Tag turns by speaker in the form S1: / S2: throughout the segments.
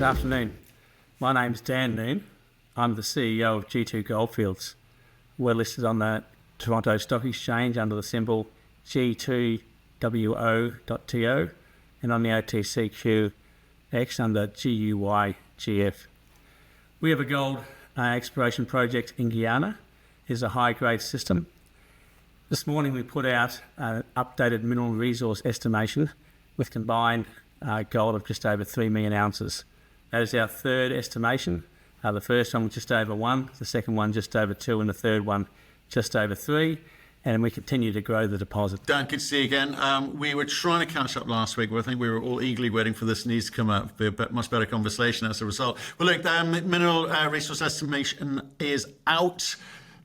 S1: Good afternoon. My name's Dan Noone. I'm the CEO of G2 Goldfields. We're listed on the Toronto Stock Exchange under the symbol G2WO.TO and on the OTCQX under GUYGF. We have a gold exploration project in Guyana. It's a high-grade system. This morning we put out an updated mineral resource estimation with combined gold of just over 3 million ounces. That is our third estimation. The first one was just over 1, the second one just over 2, and the third one just over 3. And we continue to grow the deposit.
S2: Dan, good to see you again. We were trying to catch up last week, but I think we were all eagerly waiting for this news to come up. Be a much better conversation as a result. Well, look, the mineral resource estimation is out.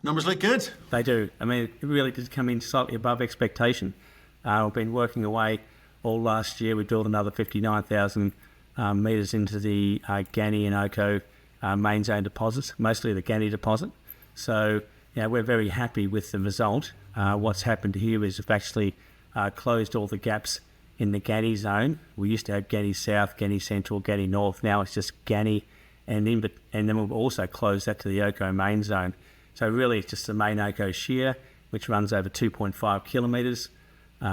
S2: Numbers look good.
S1: They do. I mean, it really did come in slightly above expectation. We've been working away all last year. We drilled another 59,000 metres into the Ghanie and Oko Main Zone deposits, mostly the Ghanie deposit. So, we're very happy with the result. What's happened here is we've actually closed all the gaps in the Ghanie zone. We used to have Ghanie South, Ghanie Central, Ghanie North. Now it's just Ghanie, and then we've also closed that to the OKO Main Zone. So really it's just the main Oko shear, which runs over 2.5 kilometres.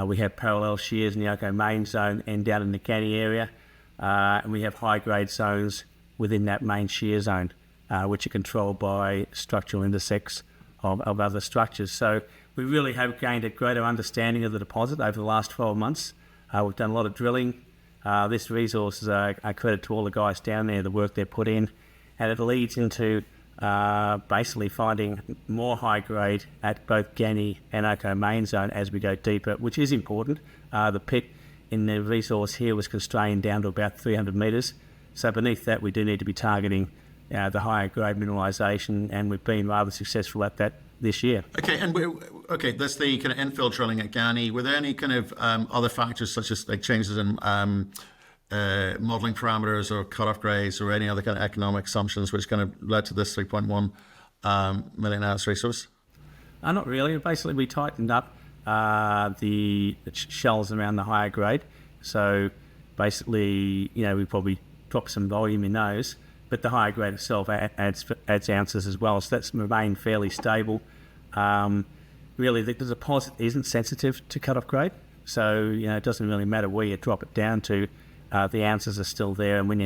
S1: We have parallel shears in the Oko Main Zone and down in the Ghanie area. And we have high-grade zones within that main shear zone, which are controlled by structural intersects of other structures. So we really have gained a greater understanding of the deposit over the last 12 months. We've done a lot of drilling. This resource is a credit to all the guys down there, the work they've put in, and it leads into basically finding more high grade at both Ghanie and Oko Main Zone as we go deeper, which is important. The pit in the resource here was constrained down to about 300 metres. So beneath that we do need to be targeting the higher grade mineralization, and we've been rather successful at that this year.
S2: Okay, and that's the kind of infill drilling at Ghanie. Were there any kind of other factors such as like changes in modelling parameters or cut-off grades or any other kind of economic assumptions which kind of led to this 3.1 million ounce resource?
S1: Not really. Basically, we tightened up the shells around the higher grade. So basically, we probably dropped some volume in those, but the higher grade itself adds ounces as well. So that's remained fairly stable. Really, the deposit isn't sensitive to cut-off grade. So, it doesn't really matter where you drop it down to. The ounces are still there, and when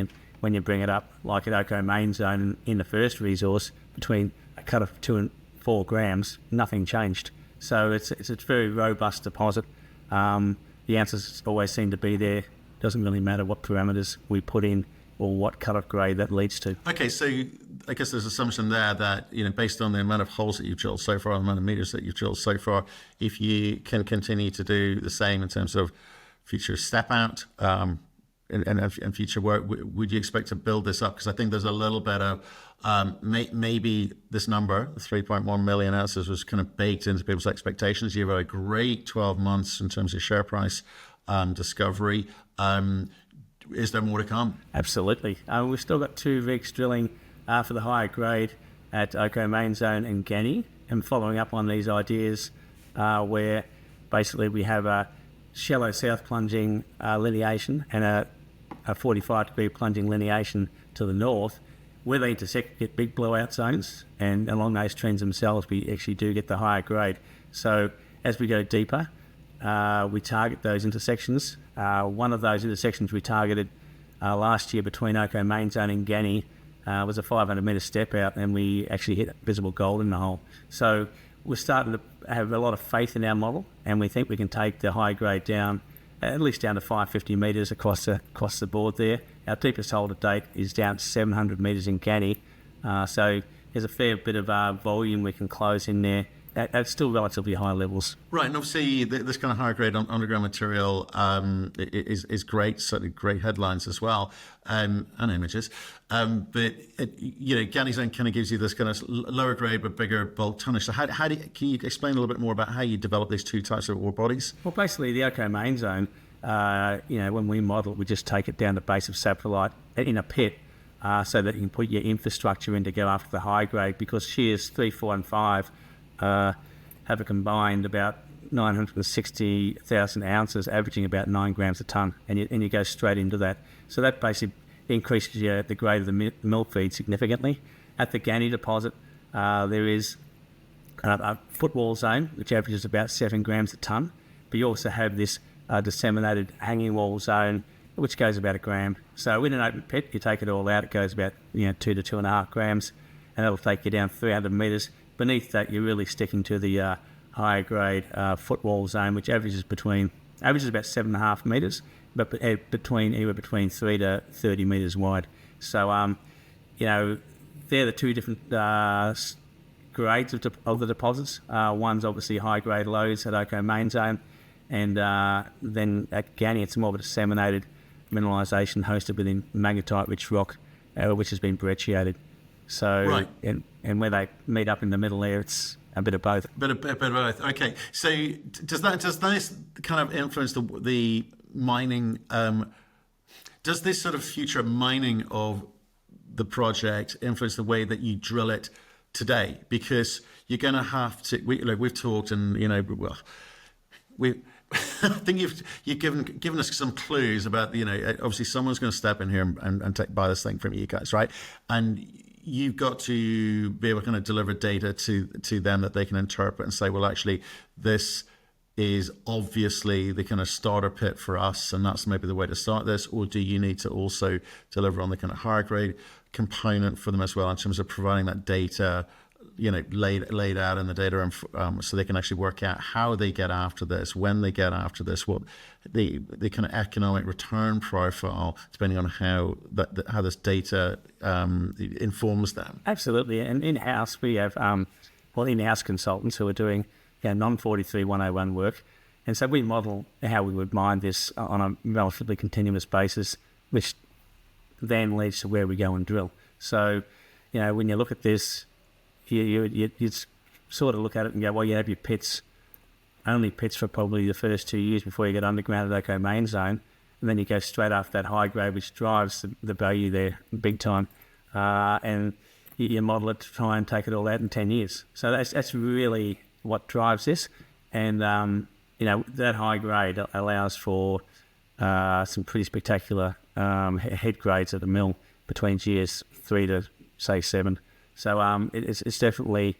S1: you bring it up, like at Oko Main Zone in the first resource, between a cut of 2 and 4 grams, nothing changed. So it's a very robust deposit. The ounces always seem to be there. Doesn't really matter what parameters we put in or what cut-off grade that leads to.
S2: Okay, so I guess there's an assumption there that, based on the amount of holes that you've drilled so far, the amount of meters that you've drilled so far, if you can continue to do the same in terms of future step out, and future work, would you expect to build this up? Because I think there's a little bit of maybe this number, 3.1 million ounces, was kind of baked into people's expectations. You've had a great 12 months in terms of share price discovery. Is there more to come?
S1: Absolutely. We've still got 2 rigs drilling for the higher grade at Oko Main Zone and Ghanie, and following up on these ideas where basically we have a shallow south plunging lineation and a 45-degree plunging lineation to the north. Where they intersect, get big blowout zones, and along those trends themselves, we actually do get the higher grade. So as we go deeper, we target those intersections. One of those intersections we targeted last year between Oko Main Zone and Ghanie was a 500-metre step out, and we actually hit visible gold in the hole. So we're starting to have a lot of faith in our model, and we think we can take the high grade down, at least down to 550 metres across the board there. Our deepest hole to date is down 700 metres in Ghanie, so there's a fair bit of volume we can close in there at still relatively high levels.
S2: Right, and obviously this kind of higher grade underground material is great, certainly great headlines as well, and images. But Ghanie Zone kind of gives you this kind of lower grade but bigger bulk tonnage. So can you explain a little bit more about how you develop these 2 types of ore bodies?
S1: Well, basically the Oko Main Zone, when we model it, we just take it down to base of saprolite in a pit, so that you can put your infrastructure in to go after the high grade, because shears 3, 4 and 5 have a combined about 960,000 ounces, averaging about 9 grams a tonne, and you go straight into that. So that basically increases the grade of the mill feed significantly. At the Ghanie deposit, there is a footwall zone, which averages about 7 grams a tonne, but you also have this disseminated hanging wall zone, which goes about 1 gram. So in an open pit, you take it all out, it goes about 2 to 2.5 grams, and that'll take you down 300 metres. Beneath that, you're really sticking to the higher grade footwall zone, which averages about 7.5 metres, but anywhere between 3 to 30 metres wide. So they're the two different grades of the deposits. One's obviously high grade lodes at OKO Main Zone, and then at Ghanie it's more of a disseminated mineralization hosted within magnetite rich rock, which has been brecciated. So
S2: right.
S1: and where they meet up in the middle there, it's a bit of both.
S2: Bit of both. Okay. So does this kind of influence the mining? Does this sort of future mining of the project influence the way that you drill it today? Because you're going to have to. We've talked, and I think you've given us some clues about obviously someone's going to step in here and buy this thing from you guys, right? And you've got to be able to kind of deliver data to them that they can interpret and say, well, actually, this is obviously the kind of starter pit for us, and that's maybe the way to start this. Or do you need to also deliver on the kind of higher grade component for them as well in terms of providing that data, laid out in the data room, so they can actually work out how they get after this, when they get after this, what the kind of economic return profile, depending on how this data informs them.
S1: Absolutely, and in-house we have in-house consultants who are doing non-43 101 work, and so we model how we would mine this on a relatively continuous basis, which then leads to where we go and drill. So, when you look at this, you sort of look at it and go, well, you have your only pits for probably the first 2 years before you get underground at OKO Main Zone, and then you go straight after that high grade, which drives the value there big time, and you model it to try and take it all out in 10 years. So that's really what drives this, and that high grade allows for some pretty spectacular head grades at the mill between years 3 to say 7. So it's definitely,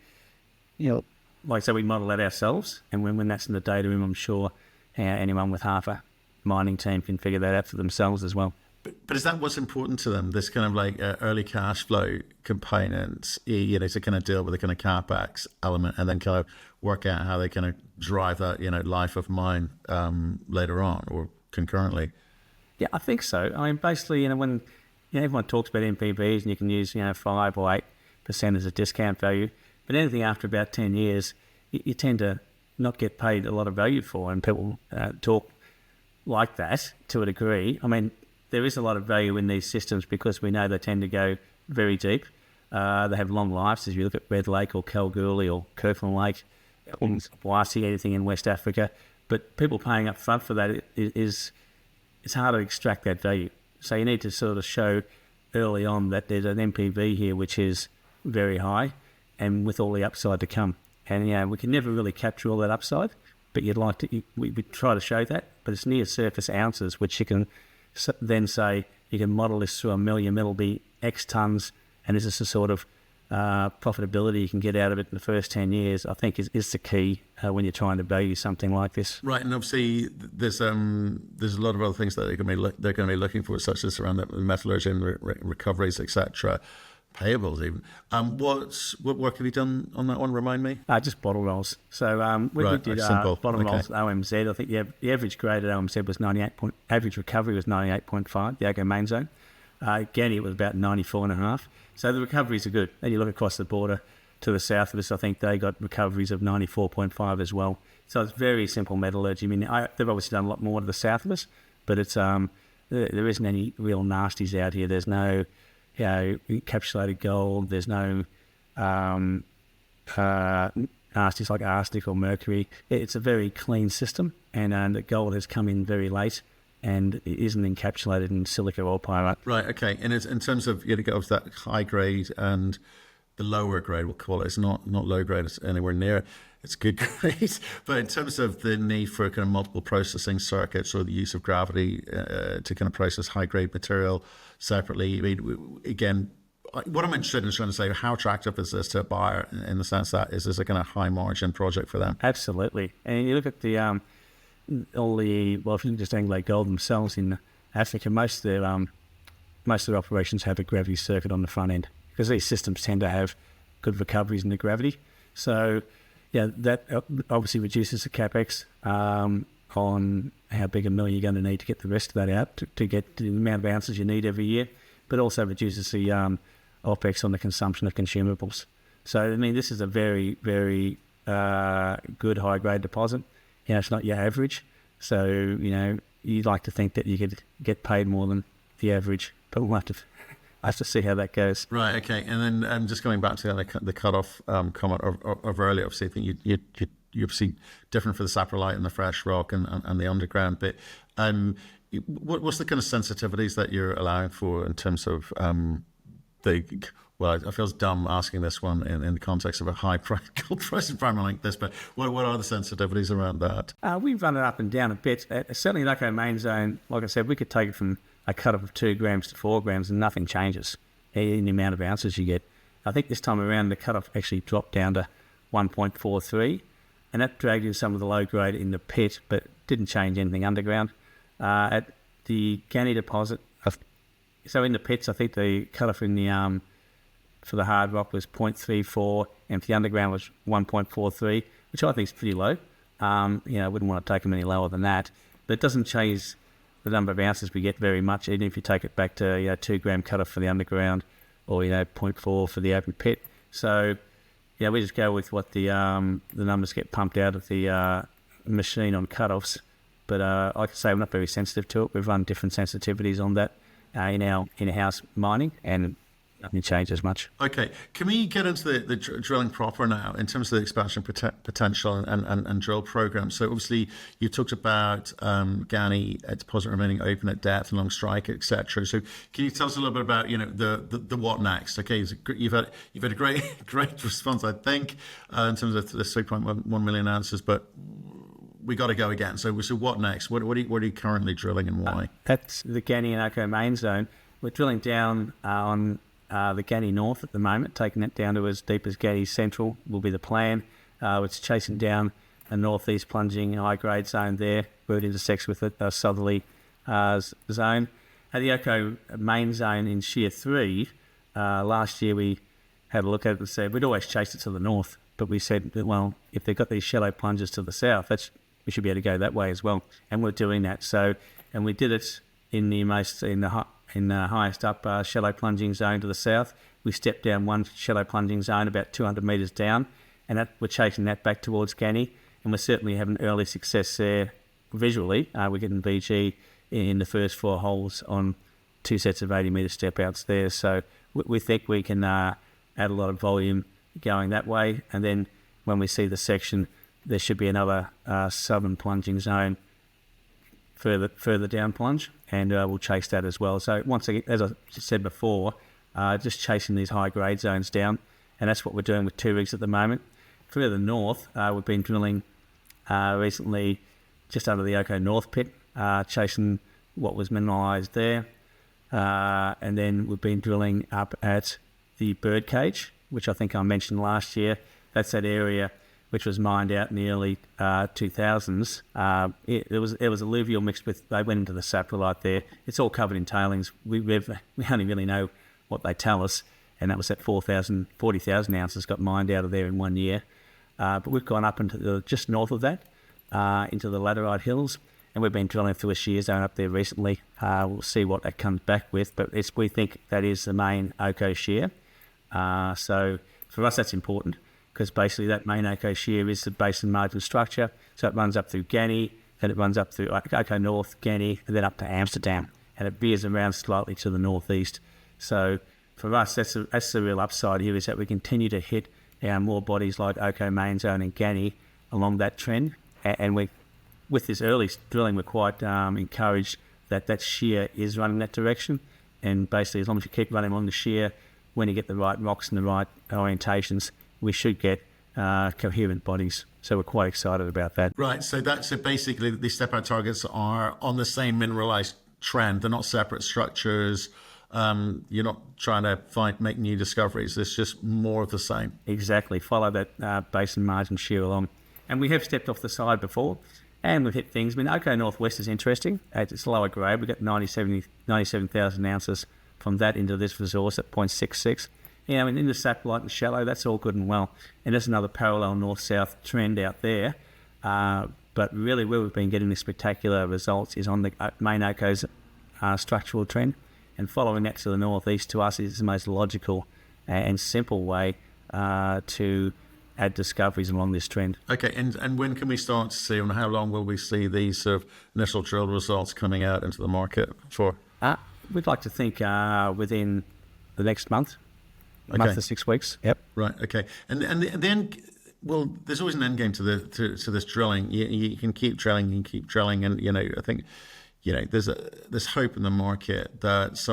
S1: like I said, we model that ourselves, and when that's in the data room, I'm sure anyone with half a mining team can figure that out for themselves as well.
S2: But is that what's important to them? This kind of like early cash flow components, to kind of deal with the kind of capex element, and then kind of work out how they kind of drive that, life of mine later on or concurrently.
S1: Yeah, I think so. I mean, basically, when everyone talks about MPVs, and you can use 5 or 8% as a discount value, but anything after about 10 years, you tend to not get paid a lot of value for, and people talk like that to a degree. I mean, there is a lot of value in these systems because we know they tend to go very deep. They have long lives. As you look at Red Lake or Kalgoorlie or Kirkland Lake, or Wasi, anything in West Africa, but people paying up front for that it's hard to extract that value. So you need to sort of show early on that there's an MPV here which is very high, and with all the upside to come. And we can never really capture all that upside, but we try to show that. But it's near surface ounces, which you can then say you can model this through a mill. Your mill will be X tons, and this is the sort of profitability you can get out of it in the first 10 years. I think is the key when you're trying to value something like this.
S2: Right, and obviously there's a lot of other things that they're going to be looking for, such as around the metallurgy and recoveries, etc. Payables even. What work have you done on that one? Remind me.
S1: Just bottle rolls. So we did bottle rolls at OMZ. I think the average grade at OMZ was 98. Average recovery was 98.5. The OKO Main Zone. Ghanie was about 94.5. So the recoveries are good. And you look across the border to the south of us, I think they got recoveries of 94.5 as well. So it's very simple metallurgy. I mean, they've obviously done a lot more to the south of us, but it's there isn't any real nasties out here. There's no encapsulated gold. There's no nasties like arsenic or mercury. It's a very clean system, and the gold has come in very late and it isn't encapsulated in silica or pyrite.
S2: Right, okay. And it's, in terms of, you get off that high grade and the lower grade, we'll call it. It's not low grade, it's anywhere near it. It's good grade. But in terms of the need for kind of multiple processing circuits or the use of gravity to kind of process high grade material separately, I mean, again, what I'm interested in is trying to say, how attractive is this to a buyer in the sense that is this a kind of high margin project for them?
S1: Absolutely. And you look at the if you just Anglo Gold themselves in Africa, most of their operations have a gravity circuit on the front end because these systems tend to have good recoveries in the gravity. So, yeah, that obviously reduces the capex on how big a mill you're going to need to get the rest of that out to get the amount of ounces you need every year, but also reduces the OPEX on the consumption of consumables. So, I mean, this is a very, very good high-grade deposit. You know, it's not your average. So, you know, you'd like to think that you could get paid more than the average, but we'll have to see how that goes.
S2: Right, okay. And then just going back to the cut-off comment of earlier, obviously I think you obviously different for the saprolite and the fresh rock and the underground bit. What's the kind of sensitivities that you're allowing for in terms of well, I feel dumb asking this one in the context of a high gold price environment like this, but what are the sensitivities around that?
S1: We've run it up and down a bit. Certainly in OKO Main Zone, like I said, we could take it from a cut-off of 2 grams to 4 grams and nothing changes in the amount of ounces you get. I think this time around the cut-off actually dropped down to 1.43, and that dragged in some of the low grade in the pit, but didn't change anything underground. At the Ghanie deposit, so in the pits, I think the cut-off in the for the hard rock was 0.34, and for the underground was 1.43, which I think is pretty low. I wouldn't want to take them any lower than that, but it doesn't change the number of ounces we get very much, even if you take it back to 2 gram cut-off for the underground, or 0.4 for the open pit. So we just go with what the numbers get pumped out of the machine on cut-offs. But like I say, I'm not very sensitive to it. We've run different sensitivities on that in our in-house mining, and nothing changes much. Okay,
S2: can we get into the drilling proper now in terms of the expansion potential and drill program? So obviously you talked about Ghanie deposit remaining open at depth along strike, etc. So can you tell us a little bit about the what next? Okay, you've had a great response, I think, in terms of the 3.1 million ounces, but we got to go again. So what next? What are you currently drilling and why?
S1: That's the Ghanie and OKO Main Zone. We're drilling down on the Ghanie North at the moment, taking it down to as deep as Ghanie Central will be the plan. It's chasing down a northeast plunging high-grade zone there, where it intersects with a southerly zone. At the Oko Main Zone in Shear 3, last year we had a look at it and said we'd always chased it to the north, but we said that, well, if they've got these shallow plunges to the south, we should be able to go that way as well, and we're doing that. So, and we did it in the highest up shallow plunging zone to the south. We stepped down one shallow plunging zone about 200 metres down, and we're chasing that back towards Ghanie, and we're certainly having early success there visually. We're getting VG in the first 4 holes on 2 sets of 80 metre step outs there. So we think we can add a lot of volume going that way, and then when we see the section, there should be another southern plunging zone further down plunge, and we'll chase that as well. So once again, as I said before, just chasing these high grade zones down, and that's what we're doing with 2 rigs at the moment. Further north, we've been drilling recently just under the Oko North pit, chasing what was mineralized there, and then we've been drilling up at the bird cage, which I think I mentioned last year. That's that area which was mined out in the early 2000s. It was alluvial mixed with, they went into the saprolite there. It's all covered in tailings. We only really know what they tell us, and that was that 40,000 ounces got mined out of there in 1 year. But we've gone up into just north of that, into the laterite hills, and we've been drilling through a shear zone up there recently. We'll see what that comes back with, but we think that is the main Oko shear. So for us, that's important, because basically that main Oko shear is the basin margin structure. So it runs up through Ghanie, then it runs up through Oko North, Ghanie, and then up to Amsterdam, and it veers around slightly to the northeast. So for us, that's the real upside here, is that we continue to hit our more bodies like Oko Main Zone and Ghanie along that trend. And with this early drilling, we're quite encouraged that shear is running that direction. And basically, as long as you keep running along the shear, when you get the right rocks and the right orientations, we should get coherent bodies. So we're quite excited about that.
S2: Right. So basically these step out targets are on the same mineralized trend. They're not separate structures. You're not trying to make new discoveries. It's just more of the same.
S1: Exactly. Follow that basin margin shear along. And we have stepped off the side before, and we've hit things. I mean, Oko Northwest is interesting. It's lower grade. We've got 97,000 ounces from that into this resource at 0.66. You know, and in the saprolite and shallow, that's all good and well. And there's another parallel north-south trend out there. But really where we've been getting the spectacular results is on the main Oko's structural trend. And following that to the northeast to us is the most logical and simple way to add discoveries along this trend.
S2: Okay, and when can we start to see, and how long will we see these sort of initial drill results coming out into the market for?
S1: We'd like to think within the next month.
S2: Okay.
S1: Month to 6 weeks. Yep.
S2: Right. Okay. And then, well, there's always an end game to this drilling. You can keep drilling and keep drilling, and I think, there's hope in the market that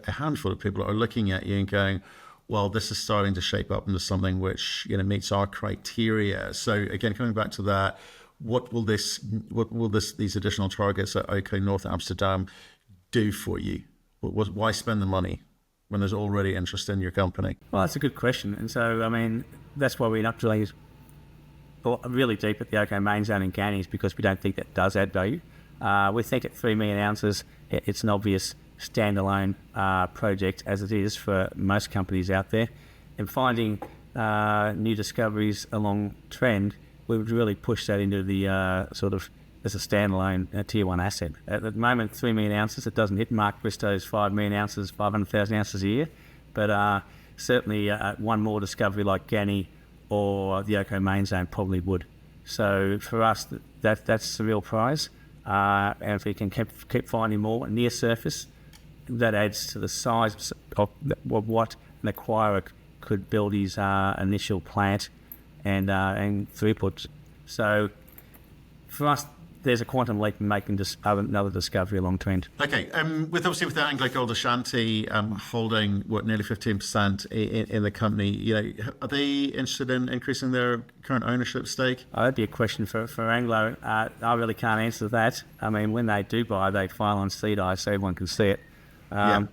S2: a handful of people are looking at you and going, well, this is starting to shape up into something which meets our criteria. So again, coming back to that, what will these additional targets at Oko North Amsterdam do for you? Why spend the money when there's already interest in your company?
S1: Well, that's a good question. And so, I mean, that's why we're not drilling really deep at the OKO Main Zone in Ghanie, is because we don't think that does add value. We think at 3 million ounces, it's an obvious standalone project, as it is for most companies out there. And finding new discoveries along trend, we would really push that into the sort of as a standalone tier 1 asset. At the moment, 3 million ounces, it doesn't hit Mark Bristow's 5 million ounces, 500,000 ounces a year. But certainly one more discovery like Ghanie or the OKO Main Zone probably would. So for us, that's the real prize. And if we can keep finding more near surface, that adds to the size of what an acquirer could build his initial plant and throughput. So for us, there's a quantum leap in making another discovery along trend.
S2: Okay, with the Anglo Gold Ashanti holding nearly 15% in the company, are they interested in increasing their current ownership stake?
S1: That'd be a question for Anglo. I really can't answer that. I mean, when they do buy, they file on CDI so everyone can see it. They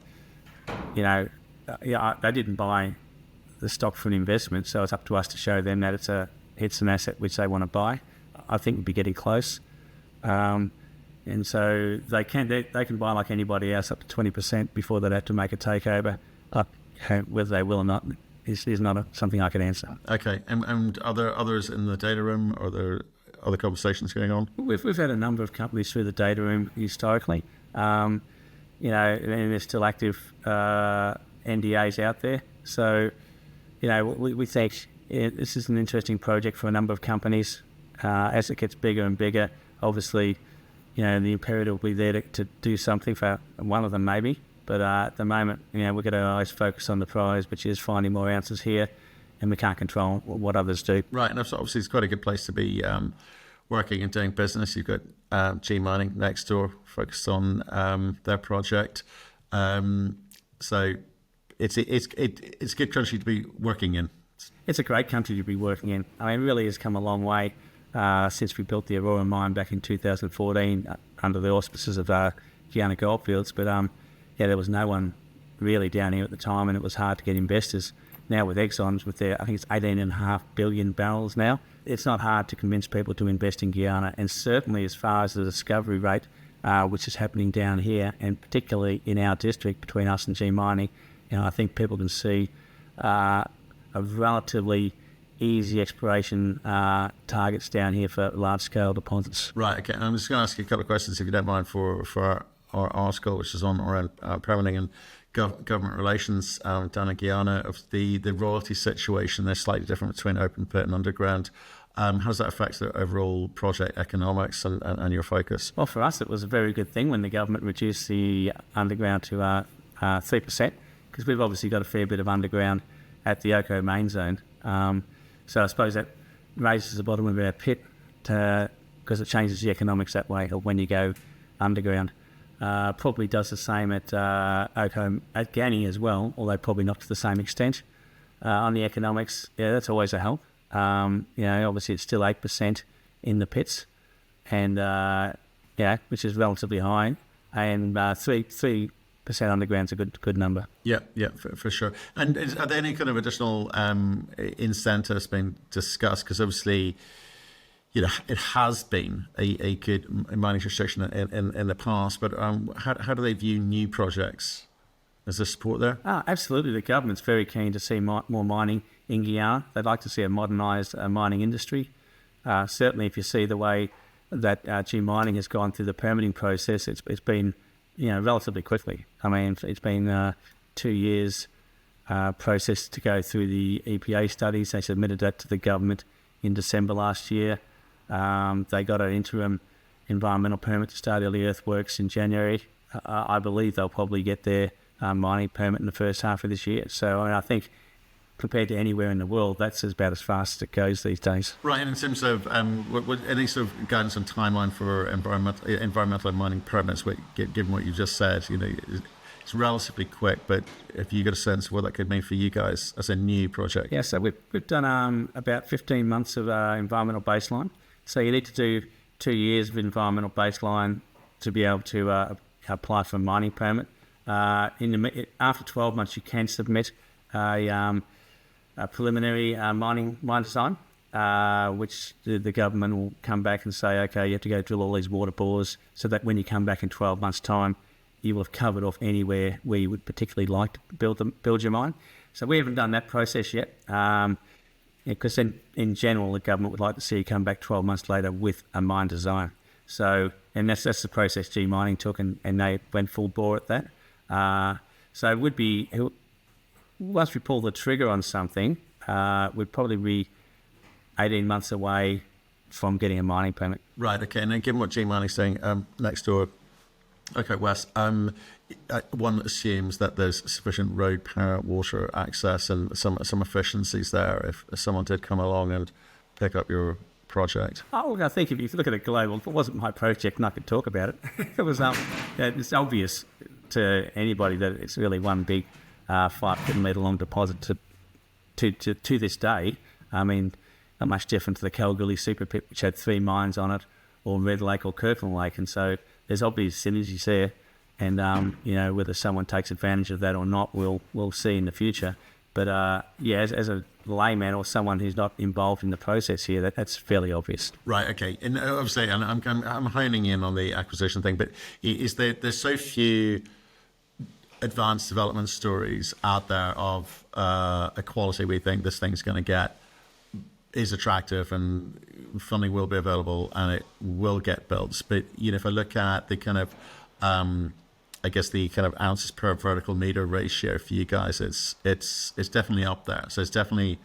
S1: didn't buy the stock for an investment, so it's up to us to show them that it's an asset which they want to buy. I think we'd be getting close. And so they can buy like anybody else up to 20% before they'd have to make a takeover. Whether they will or not is not something I can answer.
S2: Okay, and are there others in the data room? Are there other conversations going on? We've
S1: had a number of companies through the data room historically. And there's still active NDAs out there. So, we think this is an interesting project for a number of companies. As it gets bigger and bigger, obviously, the imperative will be there to do something for one of them maybe. But at the moment, we've got our eyes focused on the prize, which is finding more ounces here, and we can't control what others do.
S2: Right, and obviously it's quite a good place to be working and doing business. You've got G Mining next door, focused on their project. So it's a good country to be working in.
S1: It's a great country to be working in. I mean, it really has come a long way since we built the Aurora mine back in 2014 under the auspices of Guyana Goldfields. But there was no one really down here at the time, and it was hard to get investors. Now with Exxon's, with their, I think it's 18.5 billion barrels now, it's not hard to convince people to invest in Guyana. And certainly as far as the discovery rate, which is happening down here, and particularly in our district between us and G Mining, I think people can see a relatively easy exploration targets down here for large-scale deposits.
S2: Right, okay. I'm just going to ask you a couple of questions, if you don't mind, for our article, which is on around permitting and government relations down in Guyana, of the royalty situation. They're slightly different between open pit and underground. How does that affect the overall project economics and your focus? Well,
S1: for us, it was a very good thing when the government reduced the underground to 3%, because we've obviously got a fair bit of underground at the OKO Main Zone. So I suppose that raises the bottom of our pit because it changes the economics that way of when you go underground. Probably does the same at Ghanie as well, although probably not to the same extent. On the economics, yeah, that's always a help. Obviously it's still 8% in the pits, and which is relatively high, and 3% underground's a good number.
S2: Yeah, for sure. And are there any kind of additional incentives being discussed? Because obviously, it has been a good mining jurisdiction in the past, but how do they view new projects? Is there support there?
S1: Absolutely. The government's very keen to see more mining in Guyana. They'd like to see a modernised mining industry. Certainly, if you see the way that G mining has gone through the permitting process, it's been relatively quickly. I mean, it's been 2 years process to go through the EPA studies. They submitted that to the government in December last year. They got an interim environmental permit to start early earthworks in January. I believe they'll probably get their mining permit in the first half of this year. So I think compared to anywhere in the world, that's about as fast as it goes these days.
S2: Right, and in terms of any sort of guidance on timeline for environmental and mining permits, given what you just said, it's relatively quick, but if you get a sense of what that could mean for you guys as a new project?
S1: Yeah, so we've done about 15 months of environmental baseline. So you need to do 2 years of environmental baseline to be able to apply for a mining permit. After 12 months, you can submit a preliminary mine design, which the government will come back and say, okay, you have to go drill all these water bores, so that when you come back in 12 months' time, you will have covered off anywhere where you would particularly like to build your mine. So we haven't done that process yet, because in general, the government would like to see you come back 12 months later with a mine design. So, and that's the process G mining took, and they went full bore at that. So it would be, once we pull the trigger on something, we'd probably be 18 months away from getting a mining permit.
S2: Right, okay. And then given what G mining's saying next door, okay, Wes, one assumes that there's sufficient road, power, water access, and some efficiencies there if someone did come along and pick up your project.
S1: Oh, I think if you look at it global, if it wasn't my project and I could talk about it, it was it's obvious to anybody that it's really one big 5 metre long deposit to this day. I mean, not much different to the Kalgoorlie Super Pit, which had 3 mines on it, or Red Lake or Kirkland Lake, and so there's obvious synergies there. And whether someone takes advantage of that or not, we'll see in the future. But as a layman or someone who's not involved in the process here, that's fairly obvious.
S2: Right. Okay. And obviously, and I'm honing in on the acquisition thing, but there's so few advanced development stories out there of a quality we think this thing's going to get is attractive, and funding will be available and it will get built. But if I look at the kind of I guess the kind of ounces per vertical meter ratio for you guys, it's definitely up there. So it's definitely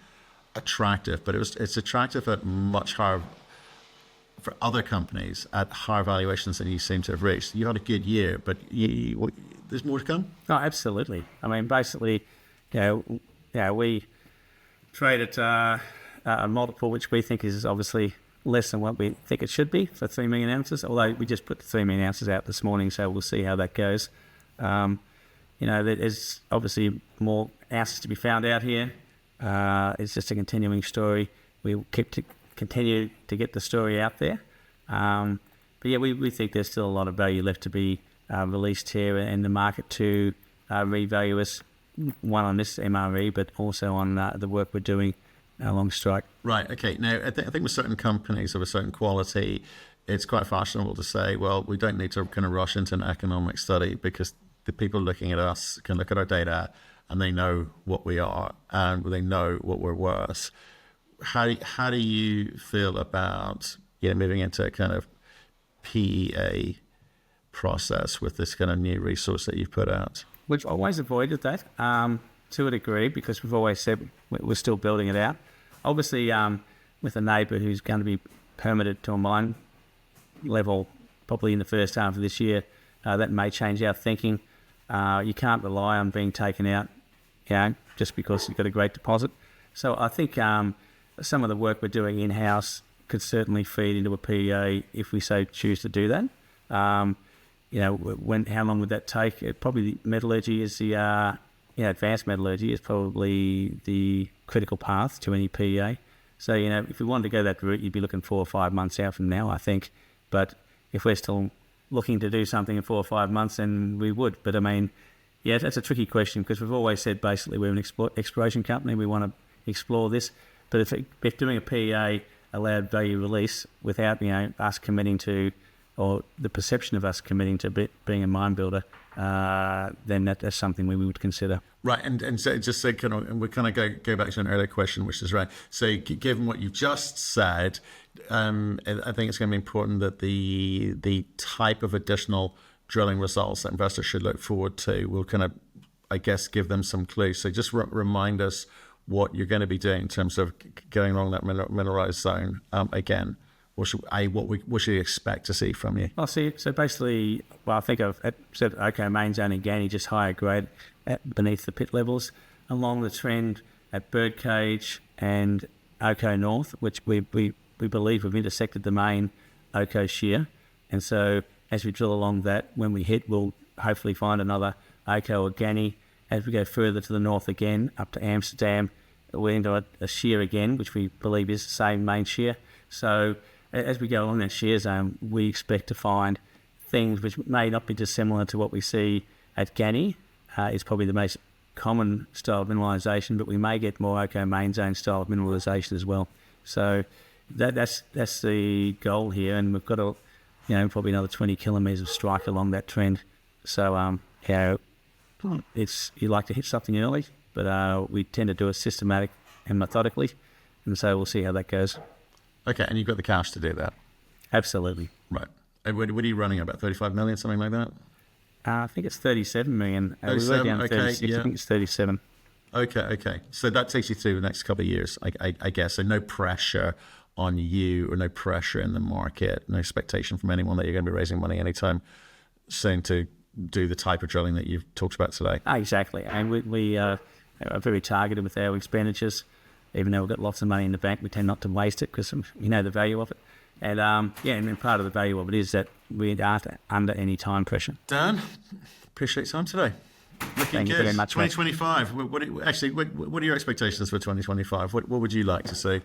S2: attractive, but it's attractive at much higher for other companies at higher valuations than you seem to have reached. You had a good year, but there's more to come.
S1: Oh, absolutely. I mean, basically, we trade at a multiple which we think is obviously less than what we think it should be for 3 million ounces, although we just put the 3 million ounces out this morning, so we'll see how that goes. There's obviously more ounces to be found out here. It's just a continuing story. We'll continue to get the story out there. We think there's still a lot of value left to be released here in the market to revalue us, one on this MRE, but also on the work we're doing along strike.
S2: Right, okay. Now, I think with certain companies of a certain quality, it's quite fashionable to say, well, we don't need to kind of rush into an economic study because the people looking at us can look at our data and they know what we are and they know what we're worth. How do you feel about moving into a kind of PEA process with this kind of new resource that you've put out?
S1: We've always avoided that to a degree because we've always said we're still building it out. Obviously, with a neighbour who's going to be permitted to a mine level probably in the first half of this year, that may change our thinking. You can't rely on being taken out, just because you've got a great deposit. So I think some of the work we're doing in-house could certainly feed into a PEA if we so choose to do that. how long would that take? Probably metallurgy is the advanced metallurgy is probably the critical path to any PEA. So, if we wanted to go that route, you'd be looking 4 or 5 months out from now, I think. But if we're still looking to do something in 4 or 5 months, then we would. But I mean, yeah, that's a tricky question because we've always said basically we're an exploration company. We want to explore this. But if doing a PEA allowed value release without, us committing to, or the perception of us committing to being a mine builder, then that's something we would consider.
S2: Right, and so just so and we kind of go back to an earlier question, which is right. So given what you've just said, I think it's going to be important that the type of additional drilling results that investors should look forward to will kind of, I guess, give them some clues. So just remind us what you're going to be doing in terms of going along that mineralized zone again. What should we expect to see from you?
S1: So basically, I think I've said OKO Main Zone and Ghanie, just higher grade beneath the pit levels, along the trend at Birdcage and Oko North, which we believe we've intersected the main Oko shear. And so as we drill along that, when we hit, we'll hopefully find another Oko or Ghanie. As we go further to the north again, up to Amsterdam, we're into a shear again, which we believe is the same main shear. So as we go along that shear zone, we expect to find things which may not be dissimilar to what we see at Ghanie. It's probably the most common style of mineralization, but we may get more OKO Main Zone style of mineralization as well. So that's the goal here, and we've got probably another 20 kilometres of strike along that trend. So you like to hit something early, but we tend to do it systematic and methodically, and so we'll see how that goes.
S2: Okay, and you've got the cash to do that?
S1: Absolutely.
S2: Right. And what are you running, about 35 million, something like that?
S1: I think it's 37 million.
S2: 37,
S1: we were down
S2: okay,
S1: 36.
S2: yeah.
S1: I think it's 37.
S2: Okay. So that takes you through the next couple of years, I guess. So no pressure on you or no pressure in the market, no expectation from anyone that you're going to be raising money anytime soon to do the type of drilling that you've talked about today.
S1: Exactly. And we are very targeted with our expenditures. Even though we've got lots of money in the bank, we tend not to waste it because we know the value of it. And and part of the value of it is that we aren't under any time pressure.
S2: Dan, appreciate your time today. Looking
S1: Thank
S2: good.
S1: you very much,
S2: 2025. What are your expectations for 2025? What would you like to see,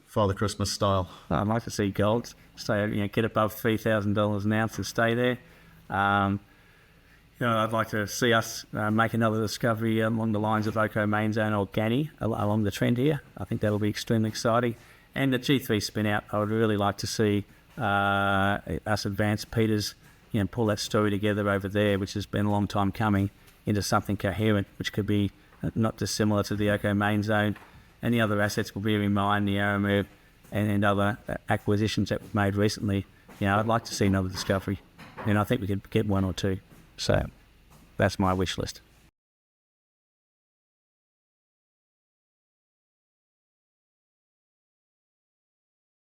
S2: Father Christmas style?
S1: I'd like to see gold stay, get above $3,000 an ounce and stay there. I'd like to see us make another discovery along the lines of OKO Main Zone or Ghanie along the trend here. I think that'll be extremely exciting. And the G3 spin out, I would really like to see us advance Peters, pull that story together over there, which has been a long time coming, into something coherent, which could be not dissimilar to the OKO Main Zone. And the other assets will be in mind, the Oko-Aremu and other acquisitions that we've made recently. I'd like to see another discovery, and I think we could get one or two. So that's my wish list.